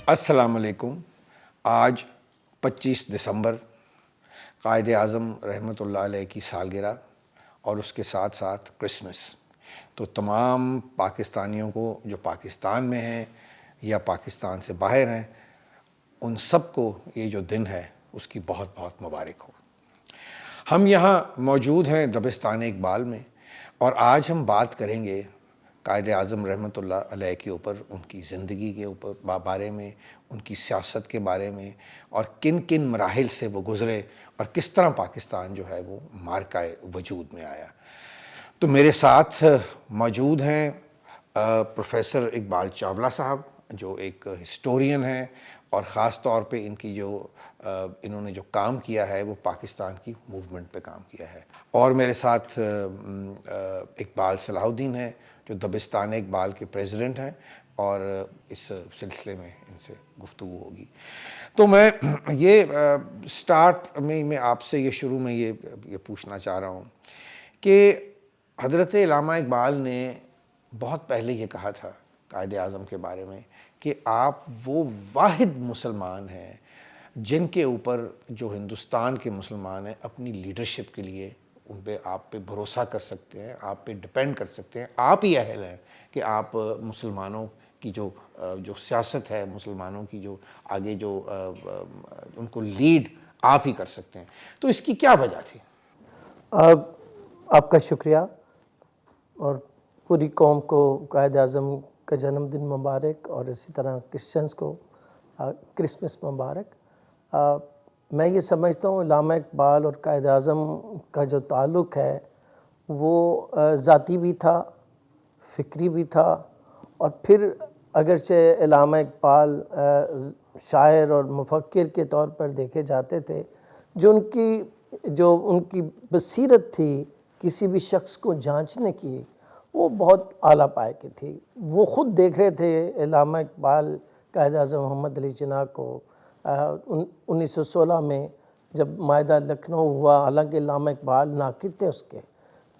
السلام علیکم۔ آج 25 دسمبر قائد اعظم رحمۃ اللہ علیہ کی سالگرہ اور اس کے ساتھ ساتھ کرسمس۔ تو تمام پاکستانیوں کو جو پاکستان میں ہیں یا پاکستان سے باہر ہیں، ان سب کو یہ جو دن ہے اس کی بہت بہت مبارک ہو۔ ہم یہاں موجود ہیں دبستان اقبال میں، اور آج ہم بات کریں گے قائد اعظم رحمۃ اللہ علیہ کے اوپر، ان کی زندگی کے اوپر بارے میں، ان کی سیاست کے بارے میں، اور کن کن مراحل سے وہ گزرے اور کس طرح پاکستان جو ہے وہ مارکہ وجود میں آیا۔ تو میرے ساتھ موجود ہیں پروفیسر اقبال چاولہ صاحب، جو ایک ہسٹورین ہیں، اور خاص طور پہ انہوں نے جو کام کیا ہے وہ پاکستان کی موومنٹ پہ کام کیا ہے۔ اور میرے ساتھ اقبال صلاح الدین ہیں، جو دبستان اقبال کے پریزیڈنٹ ہیں، اور اس سلسلے میں ان سے گفتگو ہوگی۔ تو میں یہ سٹارٹ میں آپ سے یہ شروع میں یہ پوچھنا چاہ رہا ہوں کہ حضرت علامہ اقبال نے بہت پہلے یہ کہا تھا قائد اعظم کے بارے میں کہ آپ وہ واحد مسلمان ہیں جن کے اوپر جو ہندوستان کے مسلمان ہیں اپنی لیڈرشپ کے لیے ان پہ آپ پہ بھروسہ کر سکتے ہیں، آپ پہ ڈپینڈ کر سکتے ہیں۔ آپ ہی اہل ہیں کہ آپ مسلمانوں کی جو سیاست ہے، مسلمانوں کی جو آگے جو ان کو لیڈ آپ ہی کر سکتے ہیں۔ تو اس کی کیا وجہ تھی؟ آپ کا شکریہ، اور پوری قوم کو قائد اعظم کا جنم دن مبارک، اور اسی طرح کرسچنس کو کرسمس مبارک۔ میں یہ سمجھتا ہوں علامہ اقبال اور قائد اعظم کا جو تعلق ہے وہ ذاتی بھی تھا، فکری بھی تھا، اور پھر اگرچہ علامہ اقبال شاعر اور مفکر کے طور پر دیکھے جاتے تھے، جو ان کی بصیرت تھی کسی بھی شخص کو جانچنے کی، وہ بہت اعلیٰ پائے کی تھی۔ وہ خود دیکھ رہے تھے علامہ اقبال قائد اعظم محمد علی جناح کو 1916 میں جب معاہدہ لکھنؤ ہوا، حالانکہ علامہ اقبال ناقد تھے اس کے۔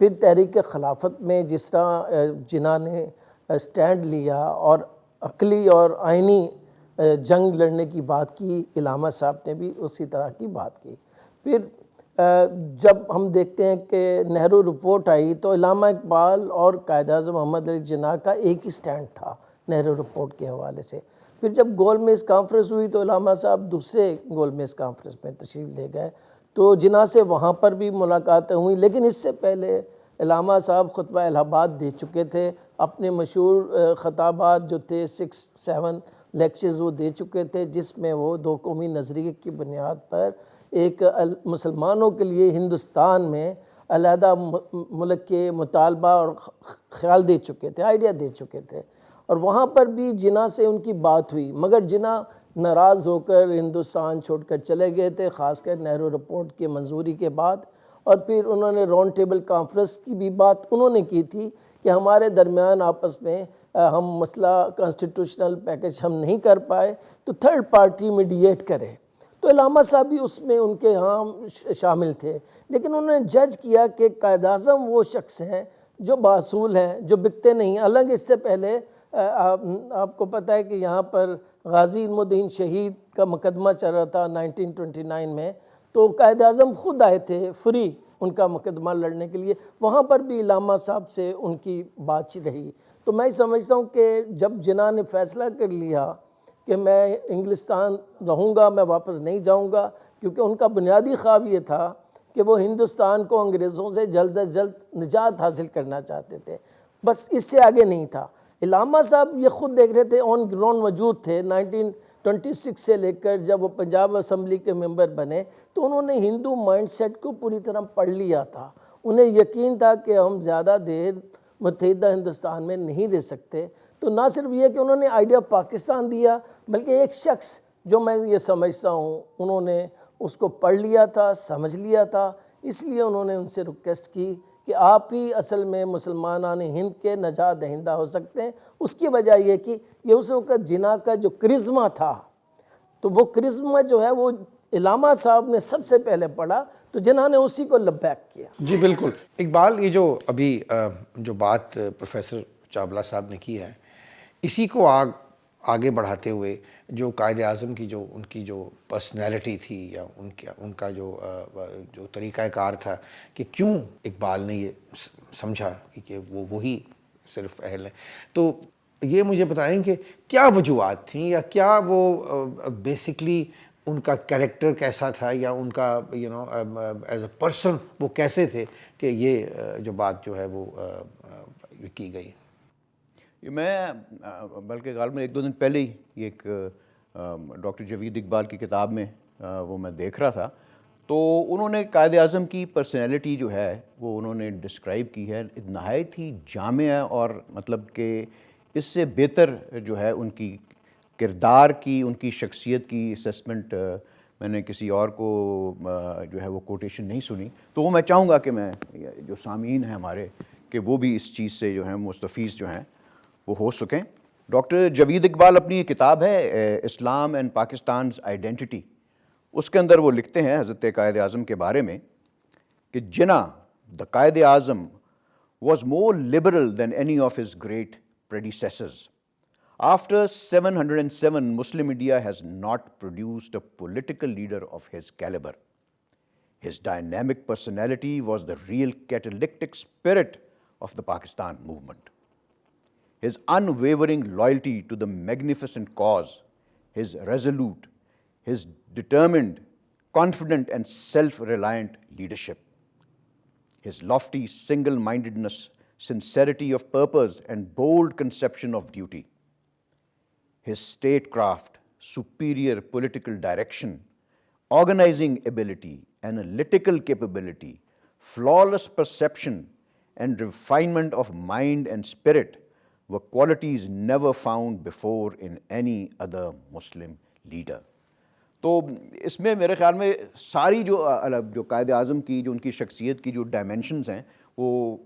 پھر تحریک خلافت میں جس طرح جناح نے سٹینڈ لیا اور عقلی اور آئینی جنگ لڑنے کی بات کی، علامہ صاحب نے بھی اسی طرح کی بات کی۔ پھر جب ہم دیکھتے ہیں کہ نہرو رپورٹ آئی تو علامہ اقبال اور قائد اعظم محمد علی جناح کا ایک ہی سٹینڈ تھا نہرو رپورٹ کے حوالے سے۔ پھر جب گول میز کانفرنس ہوئی تو علامہ صاحب دوسرے گول میز کانفرنس میں تشریف لے گئے، تو جناح سے وہاں پر بھی ملاقاتیں ہوئیں، لیکن اس سے پہلے علامہ صاحب خطبہ الہ آباد دے چکے تھے۔ اپنے مشہور خطابات جو تھے 6-7 لیکچرز وہ دے چکے تھے، جس میں وہ دو قومی نظریے کی بنیاد پر ایک مسلمانوں کے لیے ہندوستان میں علیحدہ ملک کے مطالبہ اور خیال دے چکے تھے، آئیڈیا دے چکے تھے، اور وہاں پر بھی جناح سے ان کی بات ہوئی، مگر جناح ناراض ہو کر ہندوستان چھوڑ کر چلے گئے تھے، خاص کر نہرو رپورٹ کی منظوری کے بعد۔ اور پھر انہوں نے راؤنڈ ٹیبل کانفرنس کی بھی بات انہوں نے کی تھی کہ ہمارے درمیان آپس میں ہم مسئلہ کانسٹیٹیوشنل پیکج ہم نہیں کر پائے تو تھرڈ پارٹی میڈیٹ کرے۔ تو علامہ صاحب بھی اس میں ان کے ہاں شامل تھے، لیکن انہوں نے جج کیا کہ قائد اعظم وہ شخص ہیں جو باصول ہیں، جو بکتے نہیں۔ حالانکہ اس سے پہلے آپ کو پتہ ہے کہ یہاں پر غازی علم الدین شہید کا مقدمہ چل رہا تھا 1929 میں، تو قائد اعظم خود آئے تھے فری ان کا مقدمہ لڑنے کے لیے، وہاں پر بھی علامہ صاحب سے ان کی بات چیت رہی۔ تو میں سمجھتا ہوں کہ جب جناح نے فیصلہ کر لیا کہ میں انگلستان رہوں گا، میں واپس نہیں جاؤں گا، کیونکہ ان کا بنیادی خواب یہ تھا کہ وہ ہندوستان کو انگریزوں سے جلد از جلد نجات حاصل کرنا چاہتے تھے، بس اس سے آگے نہیں تھا۔ علامہ صاحب یہ خود دیکھ رہے تھے، آن گراؤنڈ موجود تھے 1926 سے لے کر جب وہ پنجاب اسمبلی کے ممبر بنے، تو انہوں نے ہندو مائنڈ سیٹ کو پوری طرح پڑھ لیا تھا۔ انہیں یقین تھا کہ ہم زیادہ دیر متحدہ ہندوستان میں نہیں رہ سکتے۔ تو نہ صرف یہ کہ انہوں نے آئیڈیا پاکستان دیا، بلکہ ایک شخص جو میں یہ سمجھتا ہوں انہوں نے اس کو پڑھ لیا تھا، سمجھ لیا تھا، اس لیے انہوں نے ان سے ریکویسٹ کی کہ آپ ہی اصل میں مسلمانان ہند کے نجات دہندہ ہو سکتے ہیں۔ اس کی وجہ یہ کہ یہ اس وقت جناح کا جو کرزمہ تھا، تو وہ کرزمہ جو ہے وہ علامہ صاحب نے سب سے پہلے پڑھا، تو جناح نے اسی کو لبیک کیا۔ جی بالکل اقبال، یہ جو ابھی جو بات پروفیسر چاولہ صاحب نے کی ہے، اسی کو آگے بڑھاتے ہوئے جو قائد اعظم کی جو ان کی جو پرسنالٹی تھی یا ان کا جو طریقہ کار تھا کہ کیوں اقبال نے یہ سمجھا کہ وہ وہی صرف اہل ہیں، تو یہ مجھے بتائیں کہ کیا وجوہات تھیں یا کیا وہ بیسکلی ان کا کیریکٹر کیسا تھا یا ان کا ایز اے پرسن وہ کیسے تھے کہ یہ جو بات جو ہے وہ کی گئی؟ میں بلکہ غالباً 1-2 دن پہلے ہی یہ ایک ڈاکٹر جاوید اقبال کی کتاب میں وہ میں دیکھ رہا تھا، تو انہوں نے قائد اعظم کی پرسنالٹی جو ہے وہ انہوں نے ڈسکرائب کی ہے، نہایت ہی جامع ہے، اور مطلب کہ اس سے بہتر جو ہے ان کی کردار کی، ان کی شخصیت کی اسسمنٹ میں نے کسی اور کو جو ہے وہ کوٹیشن نہیں سنی، تو وہ میں چاہوں گا کہ میں جو سامعین ہیں ہمارے کہ وہ بھی اس چیز سے جو ہیں مستفیض جو ہیں وہ ہو سکیں۔ ڈاکٹر جاوید اقبال اپنی یہ کتاب ہے اسلام اینڈ پاکستانز آئیڈینٹی، اس کے اندر وہ لکھتے ہیں حضرت قائد اعظم کے بارے میں کہ Jinnah the Quaid Azam was more liberal than any of his great predecessors. After 707, Muslim India has not produced a political leader of his caliber. His dynamic personality was the real catalytic spirit of the Pakistan movement. His unwavering loyalty to the magnificent cause, his resolute, his determined, confident and self-reliant leadership, his lofty single-mindedness, sincerity of purpose and bold conception of duty, his statecraft, superior political direction, organizing ability, analytical capability, flawless perception and refinement of mind and spirit were qualities never found before in any other Muslim leader. تو اس میں میرے خیال میں ساری جو قائد اعظم کی جو ان کی شخصیت کی جو ڈائمینشنز ہیں وہ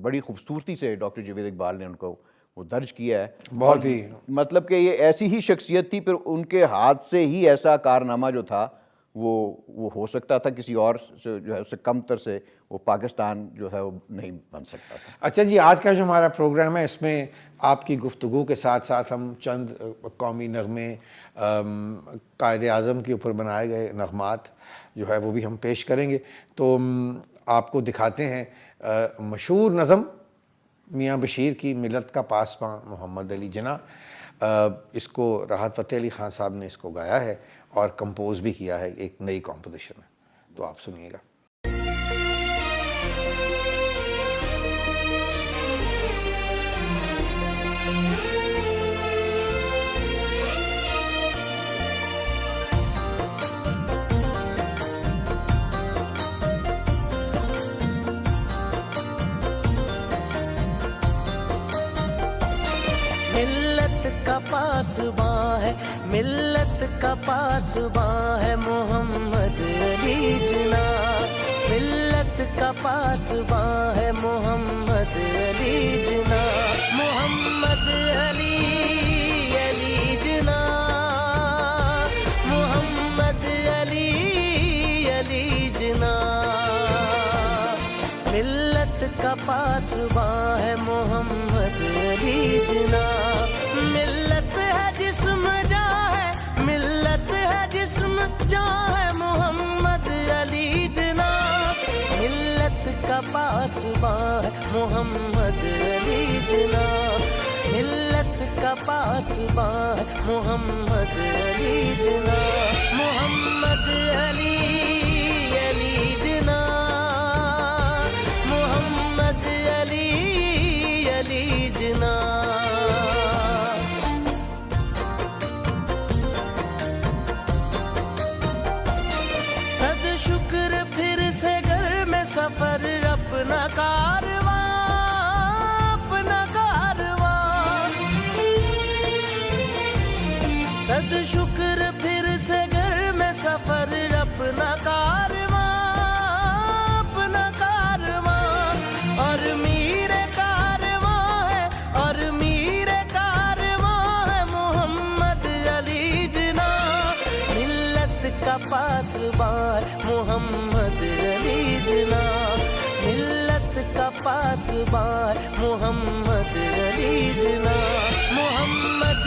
بڑی خوبصورتی سے ڈاکٹر جاوید اقبال نے ان کو وہ درج کیا ہے۔ بہت ہی مطلب کہ یہ ایسی ہی شخصیت تھی، پھر ان کے ہاتھ سے ہی ایسا کارنامہ جو تھا وہ ہو سکتا تھا، کسی اور سے جو ہے اس سے کم تر سے وہ پاکستان جو ہے وہ نہیں بن سکتا تھا۔ اچھا جی، آج کا جو ہمارا پروگرام ہے اس میں آپ کی گفتگو کے ساتھ ساتھ ہم چند قومی نغمے، قائد اعظم کے اوپر بنائے گئے نغمات جو ہے وہ بھی ہم پیش کریں گے۔ تو آپ کو دکھاتے ہیں مشہور نظم میاں بشیر کی ملت کا پاسباں محمد علی جناح، اس کو راحت فتح علی خان صاحب نے اس کو گایا ہے اور کمپوز بھی کیا ہے ایک نئی کمپوزیشن میں، تو آپ سنیے گا۔ پاسباں ہے ملت کا پاسباں ہے محمد علی جناح، ملت کا پاسباں ہے محمد علی جناح، محمد علی علی جناح، محمد علی علی جناح، ملت کا پاسباں ہے محمد علی جناح، ملت ہے جسم جاں ہے، ملت ہے جسم جاں ہے محمد علی جناح، ملت کا پاسباں ہے محمد علی جناح، ملت کا پاسباں ہے محمد علی جناح، محمد علی علی جناح، محمد علی علی جناح، شکر پھر سے گھر میں سفر اپنا کارواں، اپنا کارواں، صد شکر پھر سے گھر میں سفر اپنا کارواں، اپنا کارواں، اور میر کارواں ہے، اور میر کارواں ہے محمد علی جناح، ملت کا پاسباں محمد علی جناح، ملت کا پاسباں محمد علی جناح، محمد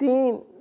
3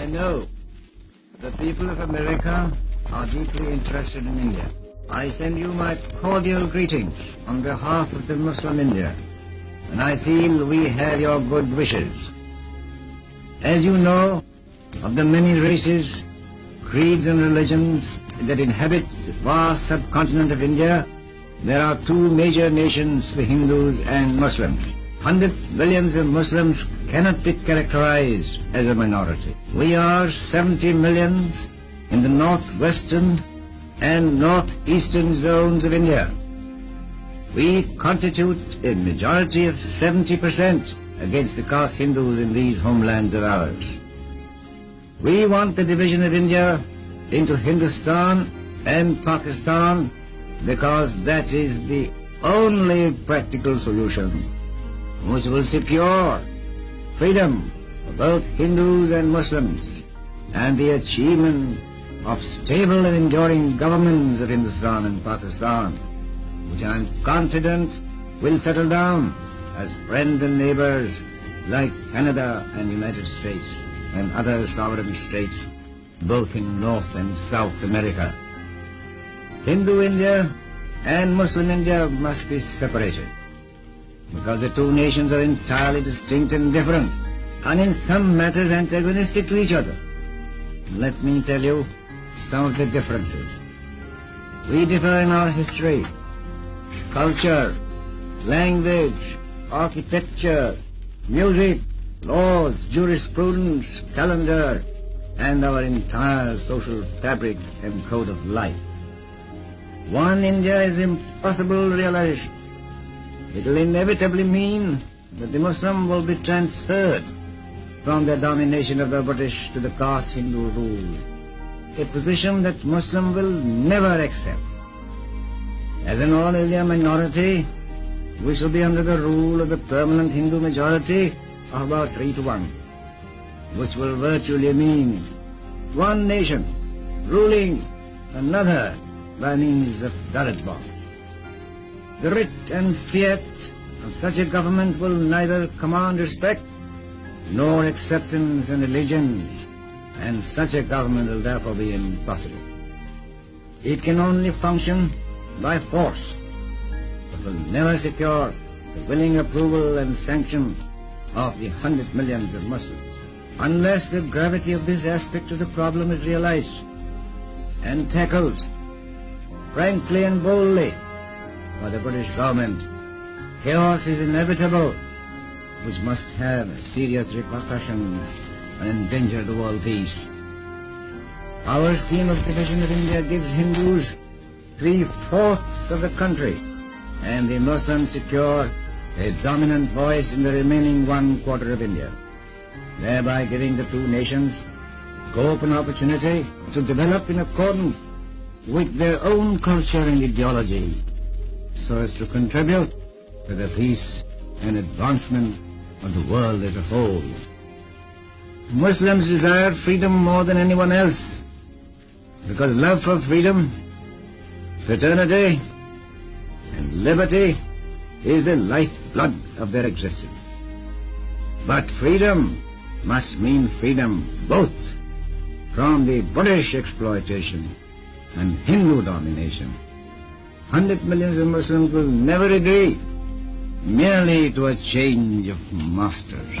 I know the people of America are deeply interested in India. I send you my cordial greetings on behalf of the Muslim India, and I feel we have your good wishes. As you know, of the many races, creeds and religions that inhabit the vast subcontinent of India, there are two major nations, the Hindus and Muslims. 100 millions of Muslims cannot be characterized as a minority. We are 70 millions in the northwestern and northeastern zones of India. We constitute a majority of 70% against the caste Hindus in these homelands of ours. We want the division of India into Hindustan and Pakistan because that is the only practical solution which will secure freedom for both Hindus and Muslims and the achievement of stable and enduring governments of Hindustan and Pakistan, which I am confident will settle down as friends and neighbors like Canada and United States and other sovereign states, both in North and South America. Hindu India and Muslim India must be separated, because the two nations are entirely distinct and different, and in some matters antagonistic to each other. Let me tell you some of the differences. We differ in our history, culture, language, architecture, music, laws, jurisprudence, calendar, and our entire social fabric and code of life. One India is impossible realization. It will inevitably mean that the Muslim will be transferred from the domination of the British to the caste Hindu rule, a position that Muslim will never accept. As an all India minority, we shall be under the rule of the permanent Hindu majority of about 3-1, which will virtually mean one nation ruling another by means of ballot box. The writ and fiat of such a government will neither command respect nor acceptance and allegiance, and such a government will therefore be impossible. It can only function by force, but will never secure the willing approval and sanction of the 100 millions of Muslims, unless the gravity of this aspect of the problem is realized and tackled frankly and boldly by the British government. Chaos is inevitable, which must have serious repercussions and endanger the world peace. Our scheme of division of India gives Hindus 3/4 of the country, and the Muslims secure a dominant voice in the remaining 1/4 of India, thereby giving the two nations scope and opportunity to develop in accordance with their own culture and ideology, so as to contribute to the peace and advancement of the world as a whole. Muslims desire freedom more than anyone else, because love for freedom, fraternity, and liberty is the lifeblood of their existence. But freedom must mean freedom both from the British exploitation and Hindu domination. 100 millions of Muslims will never agree merely to a change of masters.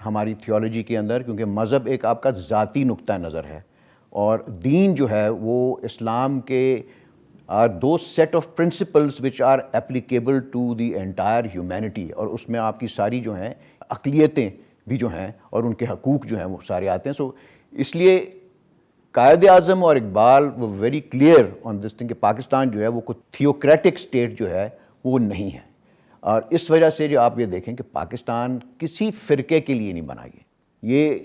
ہماری theology کے اندر، کیونکہ مذہب ایک آپ کا ذاتی نقطہ نظر ہے، اور دین جو ہے وہ اسلام کے are those set of principles which are applicable to the entire humanity، اور اس میں آپ کی ساری جو ہیں اقلیتیں بھی جو ہیں اور ان کے حقوق جو ہیں وہ سارے آتے ہیں. سو اس لیے قائد اعظم اور اقبال وہ very clear on this thing کہ پاکستان جو ہے وہ کوئی تھیوکریٹک اسٹیٹ جو ہے وہ نہیں ہے. اور اس وجہ سے جو آپ یہ دیکھیں کہ پاکستان کسی فرقے کے لیے نہیں بنا، یہ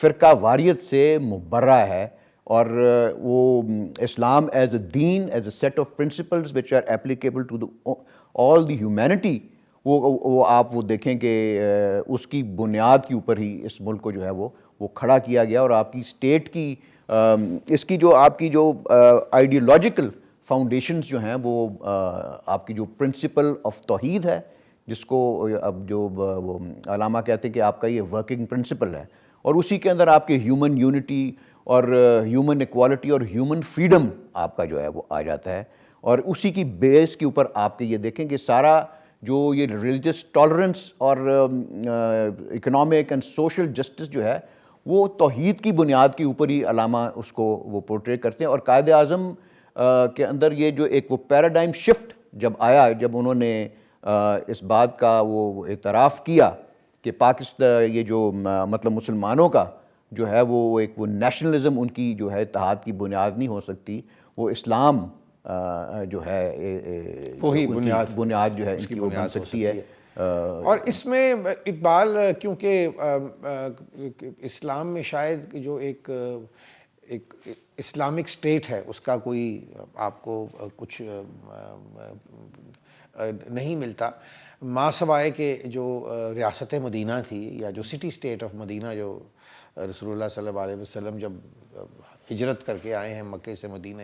فرقہ واریت سے مبرہ ہے، اور وہ Islam as a deen, as a set of principles which are applicable to all the humanity, وہ آپ وہ دیکھیں کہ اس کی بنیاد کے اوپر ہی اس ملک کو جو ہے وہ کھڑا کیا گیا. اور آپ کی اسٹیٹ کی اس کی جو آپ کی جو آئیڈیولوجیکل فاؤنڈیشنز جو ہیں وہ آپ کی جو پرنسپل آف توحید ہے، جس کو اب جو وہ علامہ کہتے ہیں کہ آپ کا یہ ورکنگ پرنسپل ہے، اور اسی کے اندر آپ کے ہیومن یونٹی اور ہیومن ایکوالٹی اور ہیومن فریڈم آپ کا جو ہے وہ آ جاتا ہے. اور اسی کی بیس کے اوپر آپ کے یہ دیکھیں کہ سارا جو یہ ریلیجس ٹالرنس اور اکنامک اینڈ سوشل جسٹس جو ہے وہ توحید کی بنیاد کے اوپر ہی علامہ اس کو وہ پورٹریٹ کرتے ہیں. اور قائد اعظم کے اندر یہ جو ایک وہ پیراڈائم شفٹ جب آیا، جب انہوں نے اس بات کا وہ اعتراف کیا کہ پاکستان یہ جو مطلب مسلمانوں کا جو ہے وہ ایک وہ نیشنلزم ان کی جو ہے اتحاد کی بنیاد نہیں ہو سکتی، وہ اسلام جو ہے وہی بنیاد جو ہے اس کی بن سکتی ہے. اور اس میں اقبال کیونکہ اسلام میں شاید جو ایک اسلامک اسٹیٹ ہے اس کا کوئی آپ کو کچھ نہیں ملتا، ما سوائے کہ جو ریاست مدینہ تھی یا جو سٹی اسٹیٹ آف مدینہ، جو رسول اللہ صلی اللہ علیہ وسلم جب ہجرت کر کے آئے ہیں مکے سے مدینہ،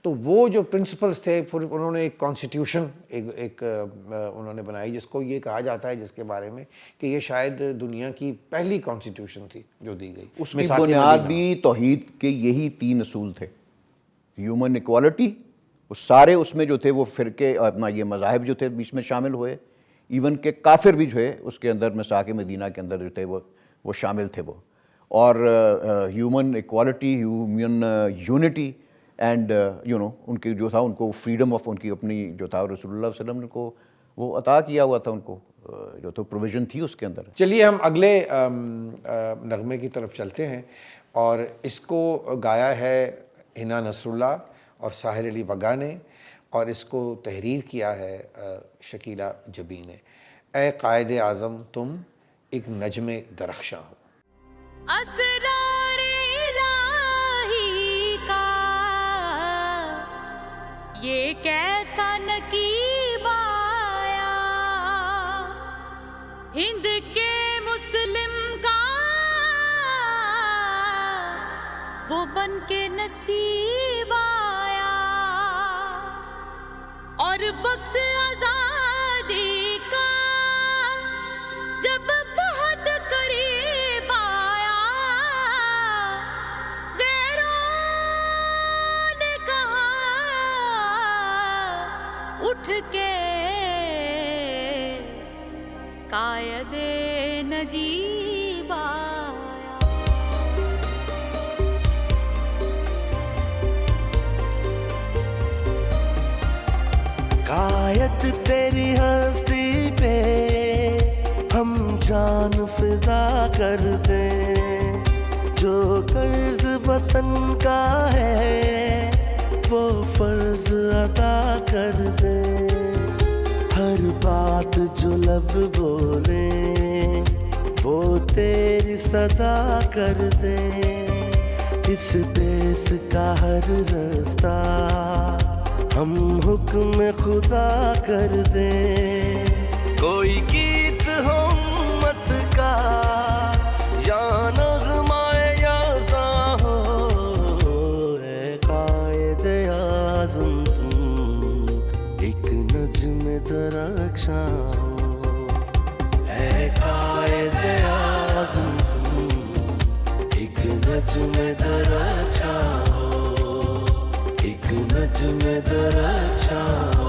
تو وہ جو پرنسپلز تھے پھر انہوں نے ایک کانسٹیٹیوشن ایک انہوں نے بنائی، جس کو یہ کہا جاتا ہے جس کے بارے میں کہ یہ شاید دنیا کی پہلی کانسٹیٹیوشن تھی جو دی گئی. اس کی بنیاد بھی توحید کے یہی 3 اصول تھے، ہیومن ایکوالٹی، وہ سارے اس میں جو تھے وہ فرقے اپنا یہ مذاہب جو تھے بیچ میں شامل ہوئے، ایون کہ کافر بھی جو ہے اس کے اندر مساق مدینہ کے اندر جو تھے وہ شامل تھے وہ، اور human equality, human unity and ان کی جو تھا ان کو فریڈم آف ان کی اپنی جو تھا رسول اللہ صلی اللہ علیہ وسلم کو وہ عطا کیا ہوا تھا، ان کو جو تو پروویژن تھی اس کے اندر. چلیے ہم اگلے نغمے کی طرف چلتے ہیں، اور اس کو گایا ہے حنا نصر اللہ اور ساحر علی بگا نے، اور اس کو تحریر کیا ہے شکیلہ جبی نے. اے قائد اعظم تم ایک نجم درخشاں ہو. اسرار الہی کا یہ کیسا نقیب آیا، ہند کے مسلم کا وہ بن کے نصیب آیا، اور وقت آزادی کا جب بہت قریب آیا، غیروں نے کہا اٹھ کے قائد نجیب آیا. قائد تیری ہستی پہ ہم جان فدا کر دیں، جو قرض وطن کا ہے وہ فرض ادا کر دیں، ہر بات جو لب بولیں وہ تیری صدا کر دیں، اس دیس کا ہر رستہ ہم حکم خدا کر دیں، کوئی گیت ہو امت کا یا نغمہ یازاں ہو، اے قائد اعظم تم ایک نجم درخشاں ہو، اے قائد اعظم تم ایک نجم درخشاں ہو، ایک نجم درخشاں ہو.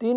3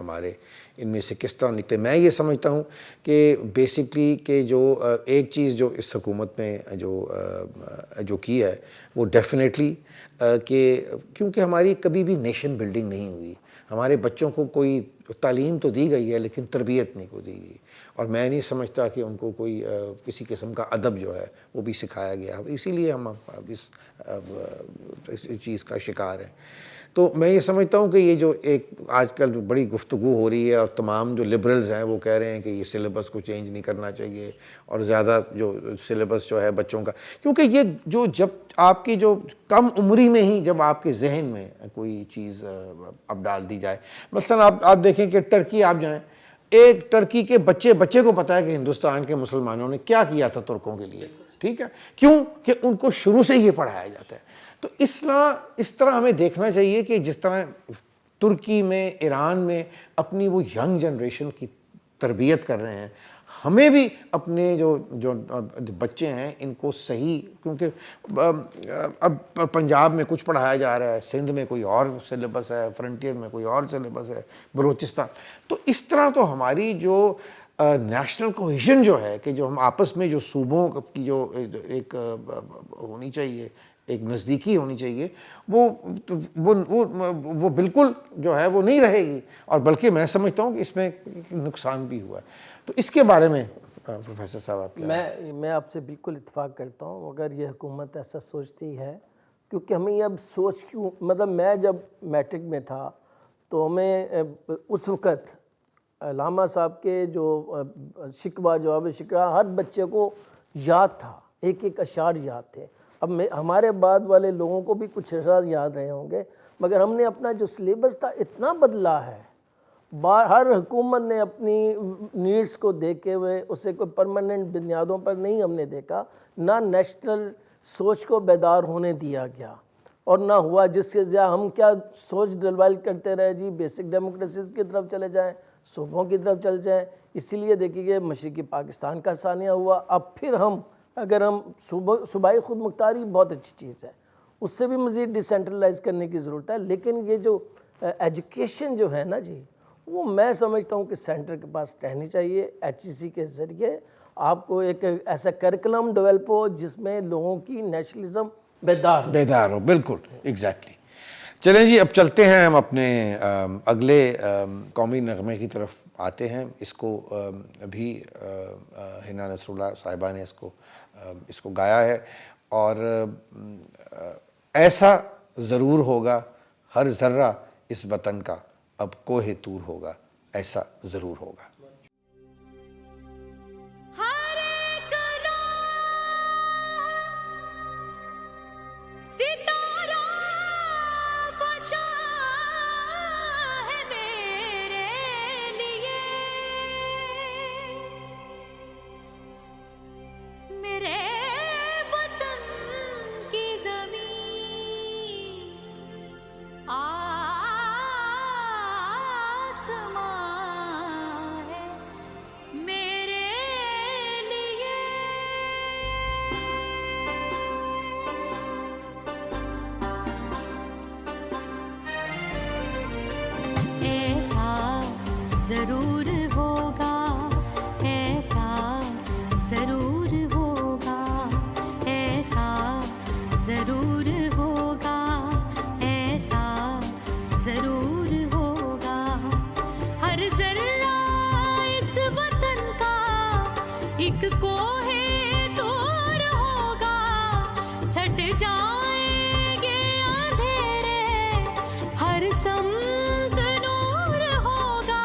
ہمارے ان میں سے کس طرح نکلے. میں یہ سمجھتا ہوں کہ بیسکلی کہ جو ایک چیز جو اس حکومت نے جو کی ہے وہ ڈیفینیٹلی کہ کیونکہ ہماری کبھی بھی نیشن بلڈنگ نہیں ہوئی. ہمارے بچوں کو کوئی تعلیم تو دی گئی ہے لیکن تربیت نہیں کو دی گئی, اور میں نہیں سمجھتا کہ ان کو کوئی کسی قسم کا ادب جو ہے وہ بھی سکھایا گیا. اسی لیے ہم اس چیز کا شکار ہیں. تو میں یہ سمجھتا ہوں کہ یہ جو ایک آج کل بڑی گفتگو ہو رہی ہے اور تمام جو لبرلز ہیں وہ کہہ رہے ہیں کہ یہ سلیبس کو چینج نہیں کرنا چاہیے اور زیادہ جو سلیبس جو ہے بچوں کا, کیونکہ یہ جو جب آپ کی جو کم عمری میں ہی جب آپ کے ذہن میں کوئی چیز اب ڈال دی جائے, مثلا آپ دیکھیں کہ ٹرکی آپ جائیں, ایک ٹرکی کے بچے کو پتہ ہے کہ ہندوستان کے مسلمانوں نے کیا کیا تھا ترکوں کے لیے, ٹھیک ہے, کیوں کہ ان کو شروع سے یہ پڑھایا جاتا ہے. تو اس طرح ہمیں دیکھنا چاہیے کہ جس طرح ترکی میں, ایران میں اپنی وہ ینگ جنریشن کی تربیت کر رہے ہیں, ہمیں بھی اپنے جو بچے ہیں ان کو صحیح, کیونکہ اب پنجاب میں کچھ پڑھایا جا رہا ہے, سندھ میں کوئی اور سلیبس ہے, فرنٹیئر میں کوئی اور سلیبس ہے, بلوچستان. تو اس طرح تو ہماری جو نیشنل کوہیشن جو ہے کہ جو ہم آپس میں جو صوبوں کی جو ایک ہونی چاہیے, ایک نزدیکی ہونی چاہیے, وہ بالکل جو ہے وہ نہیں رہے گی, اور بلکہ میں سمجھتا ہوں کہ اس میں نقصان بھی ہوا ہے. تو اس کے بارے میں پروفیسر صاحب آپ کیا؟ میں آپ سے بالکل اتفاق کرتا ہوں. اگر یہ حکومت ایسا سوچتی ہے, کیونکہ ہمیں یہ اب سوچ کیوں, مطلب میں جب میٹرک میں تھا تو ہمیں اس وقت علامہ صاحب کے جو شکوہ جواب شکوہ ہر بچے کو یاد تھا, ایک اشعار یاد تھے. اب ہمارے بعد والے لوگوں کو بھی کچھ اشعار یاد رہے ہوں گے, مگر ہم نے اپنا جو سلیبس تھا اتنا بدلا ہے. ہر حکومت نے اپنی نیڈز کو دیکھے ہوئے اسے کوئی پرماننٹ بنیادوں پر نہیں ہم نے دیکھا, نہ نیشنل سوچ کو بیدار ہونے دیا گیا اور نہ ہوا, جس کے ذریعہ ہم کیا سوچ ڈیولپ کرتے رہے جی, بیسک ڈیموکریسیز کی طرف چلے جائیں, صوبوں کی طرف چل جائیں. اسی لیے دیکھیے کہ مشرقی پاکستان کا ثانیہ ہوا. اب پھر اگر ہم صوبائی خود مختاری بہت اچھی چیز ہے, اس سے بھی مزید ڈیسینٹرلائز کرنے کی ضرورت ہے, لیکن یہ جو ایجوکیشن جو ہے نا جی, وہ میں سمجھتا ہوں کہ سینٹر کے پاس رہنی چاہیے. HEC کے ذریعے آپ کو ایک ایسا کریکلم ڈیولپ ہو جس میں لوگوں کی نیشنلزم بیدار ہو. بالکل ایگزیکٹلی. چلیں جی, اب چلتے ہیں ہم اپنے اگلے قومی نغمے کی طرف آتے ہیں. اس کو ابھی حنا نصر اللہ صاحبہ نے اس کو گایا ہے, اور ایسا ضرور ہوگا ہر ذرہ اس وطن کا, اب کوہ طور ہوگا, ایسا ضرور ہوگا. ہر ایک راہ ستارہ فشاں ہے میرے لیے, میرے وطن کی زمین ضرور ہوگا, ایسا ضرور ہوگا, ایسا ضرور ہوگا, ایسا ضرور ہوگا. ہر ذرہ اس وطن کا ایک کوہ طور ہوگا, چھٹ جائیں گے اندھیرے, ہر سمت نور ہوگا,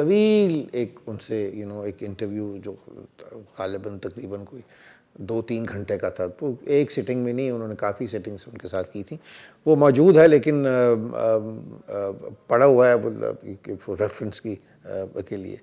طویل ایک ان سے ایک انٹرویو جو غالباً تقریباً کوئی 2-3 گھنٹے کا تھا، تو ایک سٹنگ میں نہیں، انہوں نے کافی سٹنگس ان کے ساتھ کی تھیں، وہ موجود ہے لیکن پڑا ہوا ہے ریفرنس کے لیے.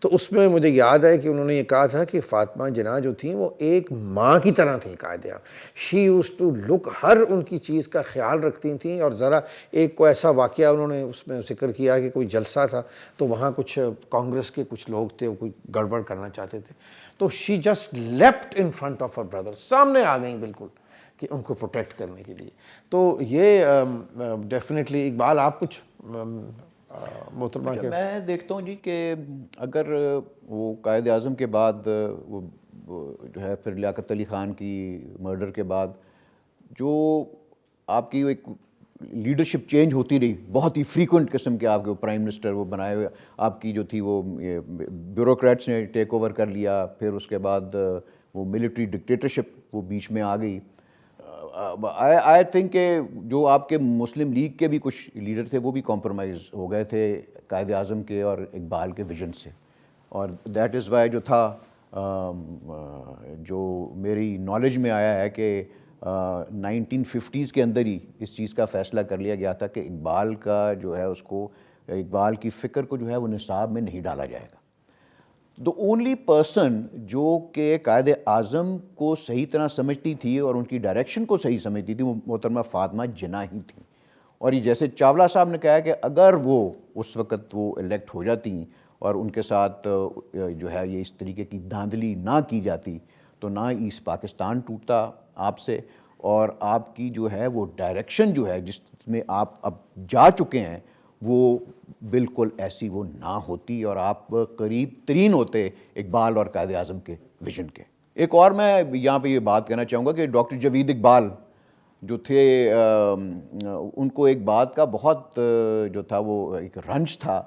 تو اس میں مجھے یاد ہے کہ انہوں نے یہ کہا تھا کہ فاطمہ جناح جو تھیں وہ ایک ماں کی طرح تھیں قائد اعظم. شی یوز ٹو لک، ہر ان کی چیز کا خیال رکھتی تھیں. اور ذرا ایک کو ایسا واقعہ انہوں نے اس میں ذکر کیا کہ کوئی جلسہ تھا تو وہاں کچھ کانگریس کے کچھ لوگ تھے، وہ کوئی گڑبڑ کرنا چاہتے تھے، تو she just leapt in front of her brother, سامنے آ گئیں بالکل کہ ان کو پروٹیکٹ کرنے کے لیے. تو یہ ڈیفینیٹلی اقبال آپ کچھ محترمہ کے. میں دیکھتا ہوں جی کہ اگر وہ قائد اعظم کے بعد وہ جو ہے پھر لیاقت علی خان کی مرڈر کے بعد جو آپ کی ایک لیڈرشپ چینج ہوتی رہی، بہت ہی فریکوینٹ قسم کے آپ کے پرائم منسٹر وہ بنائے ہوئے، آپ کی جو تھی وہ بیوروکریٹس نے ٹیک اوور کر لیا، پھر اس کے بعد وہ ملٹری ڈکٹیٹرشپ وہ بیچ میں آ گئی. آئی تھنک کہ جو آپ کے مسلم لیگ کے بھی کچھ لیڈر تھے وہ بھی کمپرومائز ہو گئے تھے قائد اعظم کے اور اقبال کے ویژن سے، اور دیٹ از وائی جو تھا جو میری نالج میں آیا ہے کہ 1950s کے اندر ہی اس چیز کا فیصلہ کر لیا گیا تھا کہ اقبال کا جو ہے اس کو، اقبال کی فکر کو جو ہے وہ نصاب میں نہیں ڈالا جائے گا. The only person جو کہ قائد اعظم کو صحیح طرح سمجھتی تھی اور ان کی ڈائریکشن کو صحیح سمجھتی تھی وہ محترمہ فاطمہ جناح ہی تھیں. اور یہ جیسے چاولہ صاحب نے کہا کہ اگر وہ اس وقت وہ الیکٹ ہو جاتی اور ان کے ساتھ جو ہے یہ اس طریقے کی دھاندلی نہ کی جاتی تو نہ ایسٹ پاکستان ٹوٹتا آپ سے، اور آپ کی جو ہے وہ ڈائریکشن جو ہے جس میں آپ اب جا چکے ہیں وہ بالکل ایسی وہ نہ ہوتی اور آپ قریب ترین ہوتے اقبال اور قائد اعظم کے ویژن کے. ایک اور میں یہاں پہ یہ بات کہنا چاہوں گا کہ ڈاکٹر جاوید اقبال جو تھے ان کو ایک بات کا بہت جو تھا وہ ایک رنج تھا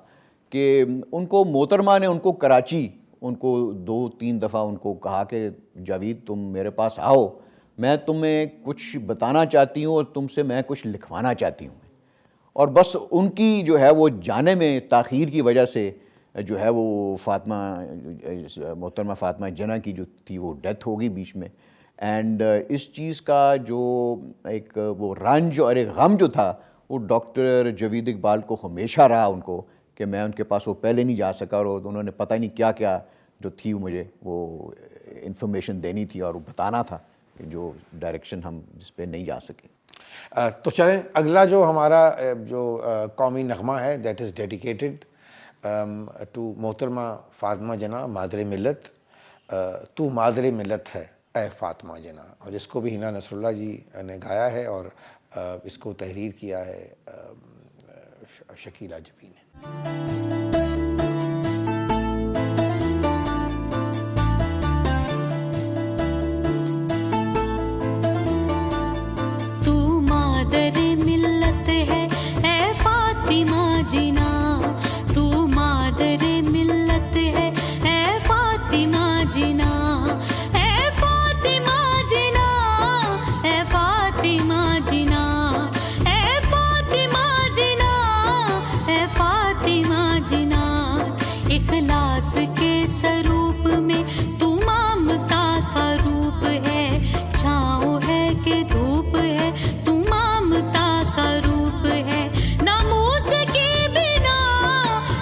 کہ ان کو محترمہ نے ان کو کراچی ان کو 2-3 دفعہ ان کو کہا کہ جاوید تم میرے پاس آؤ، میں تمہیں کچھ بتانا چاہتی ہوں اور تم سے میں کچھ لکھوانا چاہتی ہوں. اور بس ان کی جو ہے وہ جانے میں تاخیر کی وجہ سے جو ہے وہ فاطمہ محترمہ فاطمہ جناح کی جو تھی وہ ڈیتھ ہو گئی بیچ میں. اینڈ اس چیز کا جو ایک وہ رنج اور ایک غم جو تھا وہ ڈاکٹر جاوید اقبال کو ہمیشہ رہا ان کو کہ میں ان کے پاس وہ پہلے نہیں جا سکا اور انہوں نے پتہ نہیں کیا کیا جو تھی مجھے وہ انفارمیشن دینی تھی اور وہ بتانا تھا کہ جو ڈائریکشن ہم جس پہ نہیں جا سکے. تو چلیں اگلا جو ہمارا جو قومی نغمہ ہے دیٹ از ڈیڈیکیٹڈ ٹو محترمہ فاطمہ جناح مادر ملت. تو مادر ملت ہے اے فاطمہ جناح، اور اس کو بھی ہنا نصر اللہ جی نے گایا ہے اور اس کو تحریر کیا ہے شکیل عجبی نے. کے سروپ میں تو ممتا کا روپ ہے، چھاؤں ہے کہ دھوپ ہے، تو ممتا کا روپ ہے، ناموس کی بنا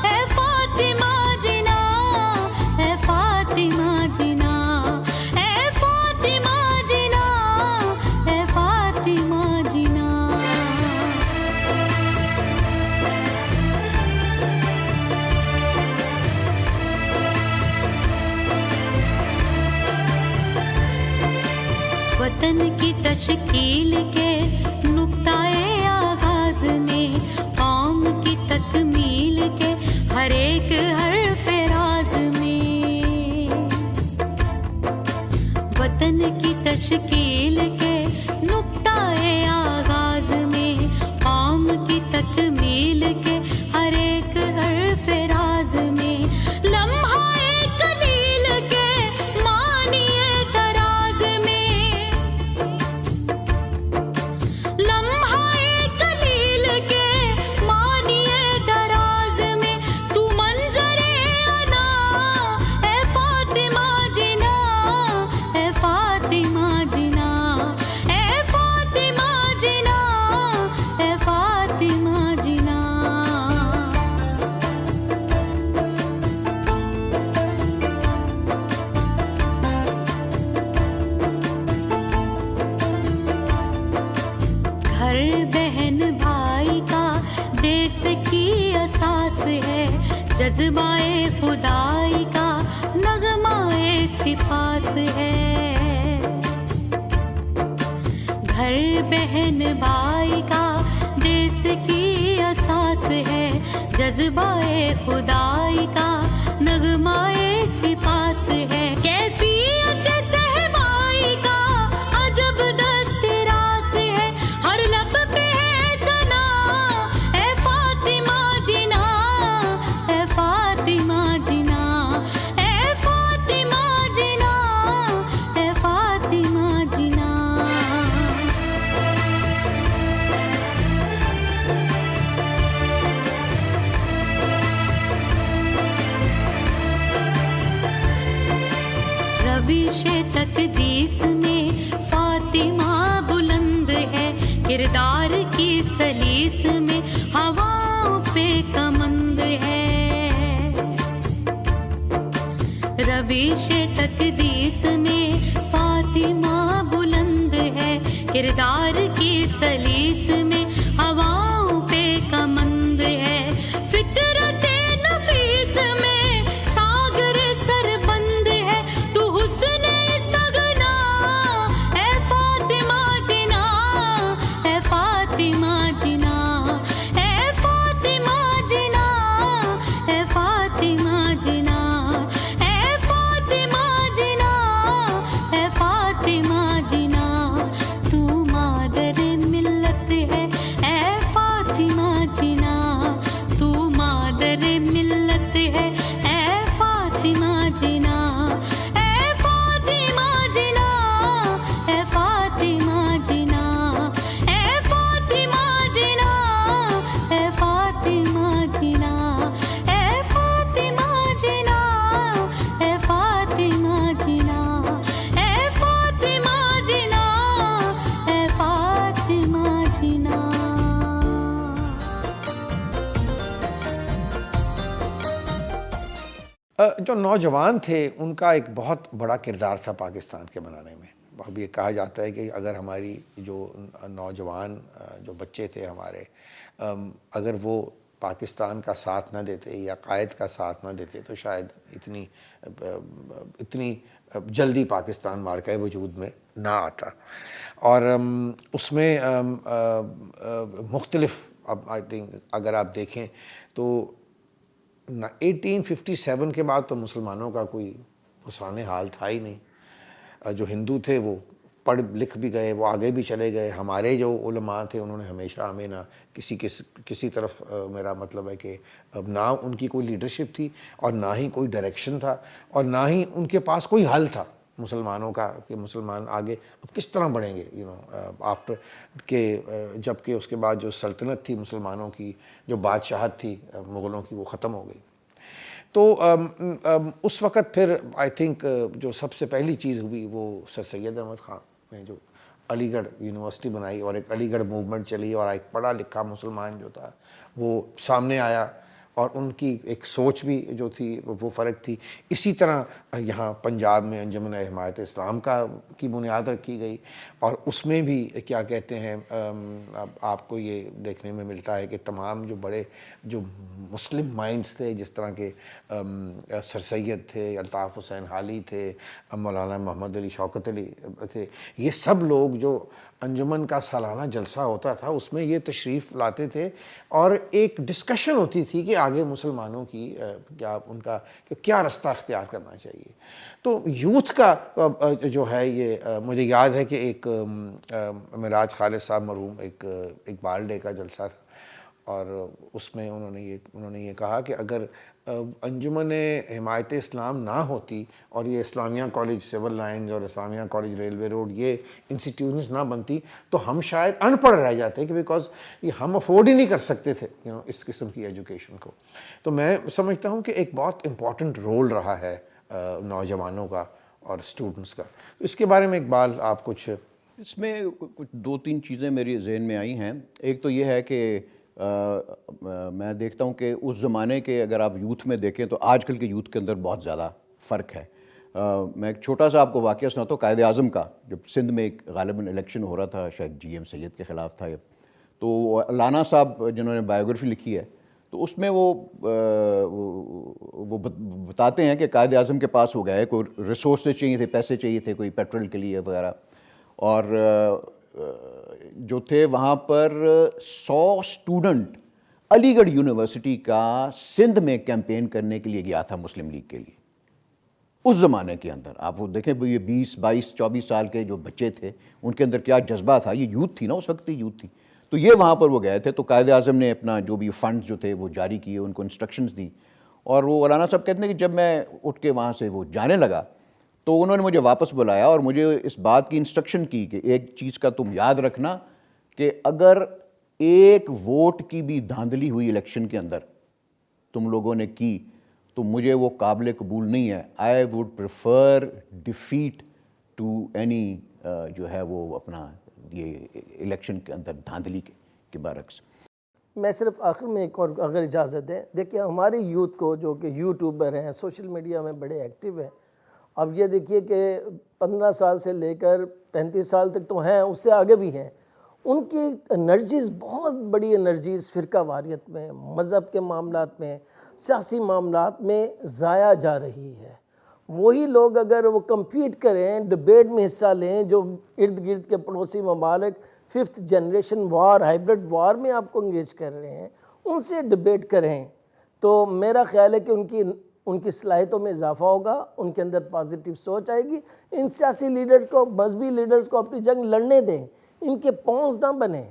اے فاطمہ جناح، اے فاطمہ جناح، اے فاطمہ جناح، اے فاطمہ جناح. وطن کی تشکیل کے نقطۂ آغاز میں، قوم کی تکمیل کے ہر ایک حرف راز میں، وطن کی تشکیل کے نقطۂ آغاز میں، قوم کی تکمیل کے ہر ایک حرف راز میں، لمحہ منظر جذبائے خدائی کا نغمائے سپاس ہے. گھر بہن بھائی کا دیس کی اساس ہے. جذبائے خدائی کا نغمائے سپاس ہے. کیفیت صحبائی کا عجب دست راس ہے. ہر لب پہ ہے ثنا اے فاطمہ جنا، اے فاطمہ جنا، اے فاطمہ جنا، اے فاطمہ جنا. روش تقدیس میں فاطمہ بلند ہے. کردار کی سلیس میں ہواؤں پہ کمند ہے. روش تقدیس میں فاطمہ بلند ہے. کردار کی سلیس میں ہواؤں پہ کمند ہے. فطرت نفیس میں ساگر سربند ہے. تو حسن استغنا اے فاطمہ جنا، اے فاطمہ جنا، اے فاطمہ جنا، اے فاطمہ جنا، اے فاطمہ جنا، اے فاطمہ جنا. تو مادر ملت ہے اے فاطمہ جنا. تو مادر ملت ہے اے فاطمہ جنا. اے فاطمہ جنا، اے فاطمہ جنا، اے فاطمہ جنا، اے فاطمہ جنا، اے فاطمہ جنا، اے فاطمہ جنا، اے فاطمہ جنا، اے فاطمہ جنا. جو نوجوان تھے ان کا ایک بہت بڑا کردار تھا پاکستان کے بنانے میں. اب یہ کہا جاتا ہے کہ اگر ہماری جو نوجوان جو بچے تھے ہمارے، اگر وہ پاکستان کا ساتھ نہ دیتے یا قائد کا ساتھ نہ دیتے تو شاید اتنی جلدی پاکستان مارکہ وجود میں نہ آتا. اور اس میں مختلف، اب آئی تھنک اگر آپ دیکھیں تو 1857 کے بعد تو مسلمانوں کا کوئی حسان حال تھا ہی نہیں. جو ہندو تھے وہ پڑھ لکھ بھی گئے، وہ آگے بھی چلے گئے. ہمارے جو علماء تھے انہوں نے ہمیشہ ہمیں نہ کسی طرف، میرا مطلب ہے کہ نہ ان کی کوئی لیڈرشپ تھی اور نہ ہی کوئی ڈائریکشن تھا اور نہ ہی ان کے پاس کوئی حل تھا مسلمانوں کا کہ مسلمان آگے اب کس طرح بڑھیں گے. آفٹر کہ جب کہ اس کے بعد جو سلطنت تھی مسلمانوں کی، جو بادشاہت تھی مغلوں کی، وہ ختم ہو گئی. تو اس وقت پھر آئی تھنک جو سب سے پہلی چیز ہوئی وہ سر سید احمد خان نے جو علی گڑھ یونیورسٹی بنائی اور ایک علی گڑھ موومنٹ چلی اور ایک پڑھا لکھا مسلمان جو تھا وہ سامنے آیا اور ان کی ایک سوچ بھی جو تھی وہ فرق تھی. اسی طرح یہاں پنجاب میں انجمن حمایت اسلام کی بنیاد رکھی گئی اور اس میں بھی کیا کہتے ہیں آپ کو یہ دیکھنے میں ملتا ہے کہ تمام جو بڑے جو مسلم مائنڈز تھے، جس طرح کے سر سید تھے، الطاف حسین حالی تھے، مولانا محمد علی شوکت علی تھے، یہ سب لوگ جو انجمن کا سالانہ جلسہ ہوتا تھا اس میں یہ تشریف لاتے تھے اور ایک ڈسکشن ہوتی تھی کہ آگے مسلمانوں کی کیا رستہ اختیار کرنا چاہیے. تو یوتھ کا جو ہے یہ مجھے یاد ہے کہ ایک معراج خالد صاحب مرحوم ایک اقبال ڈے کا جلسہ تھا اور اس میں انہوں نے یہ کہا کہ اگر انجمن حمایت اسلام نہ ہوتی اور یہ اسلامیہ کالج سول لائنز اور اسلامیہ کالج ریلوے روڈ یہ انسٹیٹیوشنز نہ بنتی تو ہم شاید ان پڑھ رہ جاتے کہ بیکاز یہ ہم افورڈ ہی نہیں کر سکتے تھے اس قسم کی ایجوکیشن کو. تو میں سمجھتا ہوں کہ ایک بہت امپورٹنٹ رول رہا ہے نوجوانوں کا اور اسٹوڈنٹس کا. اس کے بارے میں اقبال آپ کچھ اس میں کچھ دو تین چیزیں میری ذہن میں آئی ہیں. ایک تو یہ ہے کہ میں دیکھتا ہوں کہ اس زمانے کے اگر آپ یوتھ میں دیکھیں تو آج کل کے یوتھ کے اندر بہت زیادہ فرق ہے. میں ایک چھوٹا سا آپ کو واقعہ سناتا ہوں. قائد اعظم کا جب سندھ میں ایک غالباً الیکشن ہو رہا تھا، شاید جی ایم سید کے خلاف تھا، تو لانا صاحب جنہوں نے بایوگرافی لکھی ہے تو اس میں وہ بتاتے ہیں کہ قائد اعظم کے پاس ہو گئے کوئی ریسورسز چاہیے تھے, پیسے چاہیے تھے, کوئی پیٹرول کے لیے وغیرہ, اور جو تھے وہاں پر 100 اسٹوڈنٹ علی گڑھ یونیورسٹی کا سندھ میں کیمپین کرنے کے لیے گیا تھا مسلم لیگ کے لیے اس زمانے کے اندر. آپ وہ دیکھیں یہ 20 22 24 سال کے جو بچے تھے ان کے اندر کیا جذبہ تھا, یہ یوتھ تھی نا اس وقت, یوتھ تھی. تو یہ وہاں پر وہ گئے تھے, تو قائد اعظم نے اپنا جو بھی فنڈز جو تھے وہ جاری کیے, ان کو انسٹرکشنز دی, اور وہ مولانا صاحب کہتے ہیں کہ جب میں اٹھ کے وہاں سے وہ جانے لگا تو انہوں نے مجھے واپس بلایا اور مجھے اس بات کی انسٹرکشن کی کہ ایک چیز کا تم یاد رکھنا کہ اگر ایک ووٹ کی بھی دھاندلی ہوئی الیکشن کے اندر تم لوگوں نے کی تو مجھے وہ قابل قبول نہیں ہے. I would prefer defeat to any جو ہے وہ اپنا یہ الیکشن کے اندر دھاندلی کے برعکس. میں صرف آخر میں ایک اور اگر اجازت دیں, دیکھیے ہمارے یوتھ کو جو کہ یوٹیوبر ہیں, سوشل میڈیا میں بڑے ایکٹیو ہیں, اب یہ دیکھیے کہ 15 سال سے لے کر 35 سال تک تو ہیں, اس سے آگے بھی ہیں, ان کی انرجیز بہت بڑی انرجیز فرقہ واریت میں, مذہب کے معاملات میں, سیاسی معاملات میں ضائع جا رہی ہے. وہی لوگ اگر وہ کمپیٹ کریں, ڈبیٹ میں حصہ لیں, جو ارد گرد کے پڑوسی ممالک 5th جنریشن وار, ہائبرڈ وار میں آپ کو انگیج کر رہے ہیں, ان سے ڈبیٹ کریں, تو میرا خیال ہے کہ ان کی صلاحیتوں میں اضافہ ہوگا, ان کے اندر پازیٹیو سوچ آئے گی. ان سیاسی لیڈرز کو, مذہبی لیڈرز کو اپنی جنگ لڑنے دیں, ان کے پونز نہ بنیں,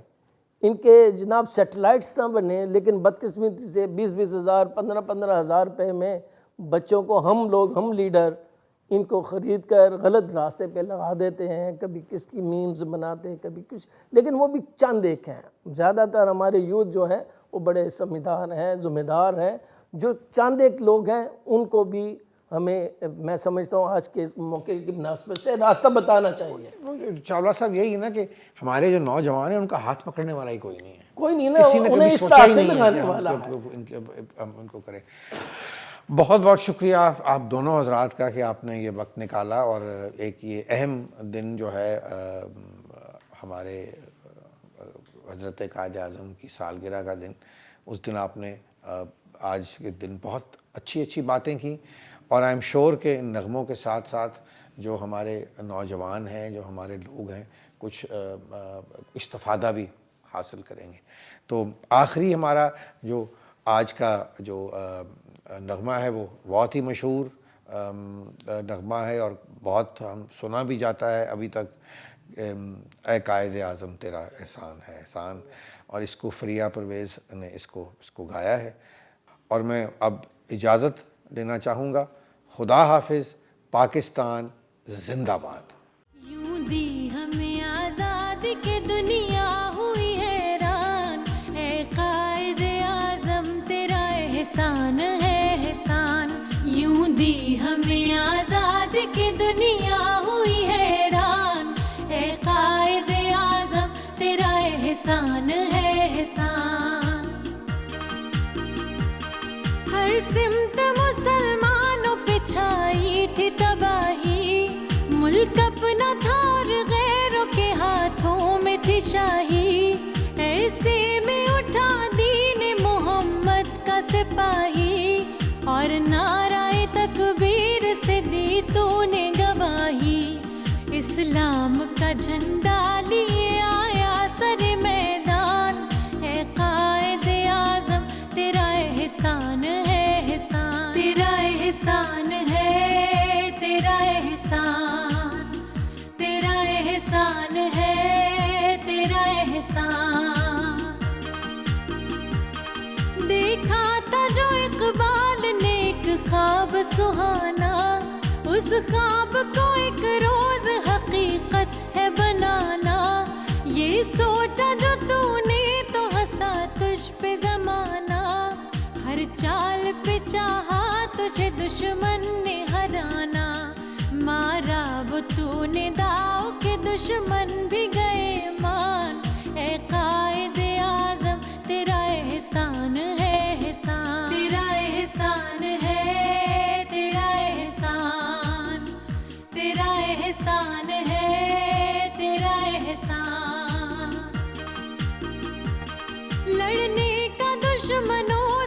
ان کے جناب سیٹلائٹس نہ بنیں, لیکن بدقسمتی سے 20-20 ہزار 15-15 ہزار روپے میں بچوں کو ہم لیڈر ان کو خرید کر غلط راستے پہ لگا دیتے ہیں, کبھی کس کی میمز بناتے ہیں, کبھی کچھ, لیکن وہ بھی چند ایک ہیں. زیادہ تر ہمارے یوتھ جو ہیں وہ بڑے سمجھدار ہیں, ذمہ دار ہیں. جو چند ایک لوگ ہیں ان کو بھی ہمیں, میں سمجھتا ہوں آج کے موقع کی مناسبت سے راستہ بتانا چاہیے. چاولہ صاحب یہی ہے نا کہ ہمارے جو نوجوان ہیں ان کا ہاتھ پکڑنے والا ہی کوئی نہیں ہے, کوئی نہیں نا, کسی نے انہیں کبھی اس سوچا ہی راستے نہیں لگانے ہے والا ان کو کریں. بہت بہت شکریہ آپ دونوں حضرات کا کہ آپ نے یہ وقت نکالا, اور ایک یہ اہم دن جو ہے ہمارے حضرت قائد اعظم کی سالگرہ کا دن, اس دن آپ نے آج کے دن بہت اچھی باتیں کی, اور آئی ایم شیور کہ ان نغموں کے ساتھ ساتھ جو ہمارے نوجوان ہیں, جو ہمارے لوگ ہیں, کچھ استفادہ بھی حاصل کریں گے. تو آخری ہمارا جو آج کا جو نغمہ ہے وہ بہت ہی مشہور نغمہ ہے اور بہت ہم سنا بھی جاتا ہے ابھی تک, اے قائد اعظم تیرا احسان ہے احسان, اور اس کو فریہ پرویز نے اس کو گایا ہے. اور میں اب اجازت لینا چاہوں گا. خدا حافظ. پاکستان زندہ باد. یوں دی ہمیں آزاد کے دنیا ہوئی حیران, اے قائد اعظم تیرا احسان ہے احسان. یوں دی ہمیں آزاد کے دنیا ہوئی حیران, اے قائد اعظم تیرا احسان ہے احسان. ہر سمت مسلمانوں پہ چھائی تھی تباہی, ملک اپنا تھا اور غیروں کے ہاتھوں میں تھی شاہی. ایسے میں اٹھا دین محمد کا سپاہی, اور نعرہ تکبیر سے دی تو نے گواہی. اسلام کا جھنڈا لیے آیا سر میدان, اے قائد اعظم تیرا احسان ہے احسان. تیرا احسان ہے تیرا احسان, تیرا احسان ہے تیرا احسان. دیکھا تھا جو اقبال نے ایک خواب سہانا, اس خواب کو ایک روز حقیقت ہے بنانا. یہ سوچا جو تو نے تو ہنسا تجھ پہ زمانہ, ہر چال پہ چاہا تجھے دشمن نے ہرانا. مارا وہ تو نے داؤ کہ دشمن بھی گئے مان, اے قائد اعظم تیرا احسان ہے احسان. تیرا احسان ہے تیرا احسان, تیرا احسان ہے تیرا احسان. لڑنے کا دشمنوں